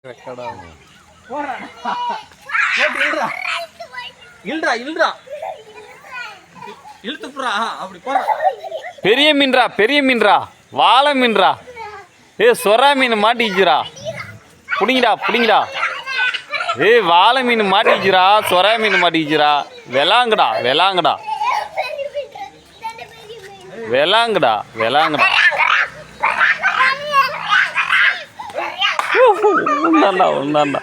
பெரிய மீன்ரா, பெரிய மீன்ரா, வாழை மீன்ரா. சொரா மீன் மாட்டிக்கிச்சுரா, பிடிங்கடா பிடிங்கடா. வாழை மீன் மாட்டிக்கிச்சுரா, சொரா மீன் மாட்டிக்கிச்சுரா. வெளாங்கடா வெளாங்கடா வெளாங்கடா வெளாங்கடா. உண்டாண்டா உண்டாண்டா.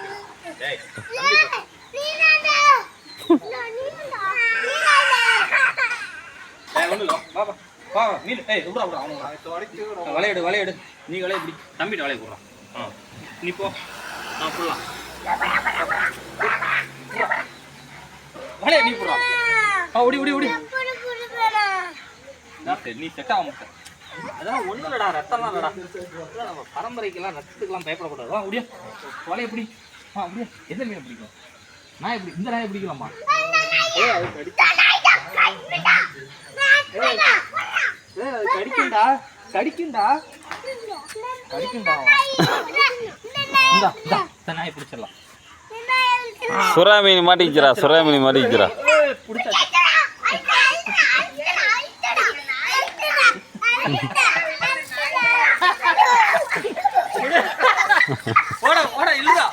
வளையடு வளையடு, நீ வளைய பிடி, தம்பிட்டு வளைய போடுறான். நீ போ, நான் போடலாம். வளைய நீ போடுறான். ஓடி ஓடி ஓடி. நீ செட் ஆக மாட்டேன். அதெல்லாம் ஒன்றும் இல்லடா, ரத்தம்லாம் இல்லடா. நம்ம பரம்பரைக்கெல்லாம் ரத்தத்துக்கெல்லாம் பயப்படக்கூடாது. வா முடியும், வளைய பிடி. அப்படியே எந்த மீனை பிடிக்கும்? நான் எப்படி இந்த நாயை பிடிக்கலாமா? கடிக்குண்டா கடிக்குண்டா கடிக்குண்டா. இந்த நாயை பிடிச்சிடலாம். சுறா மீன் மாட்டிக்கிச்சுரா, சுறா மீன் மாட்டிக்கிச்சுரா. பிடிச்சாச்சு. ஓட ஓட இல்லடா.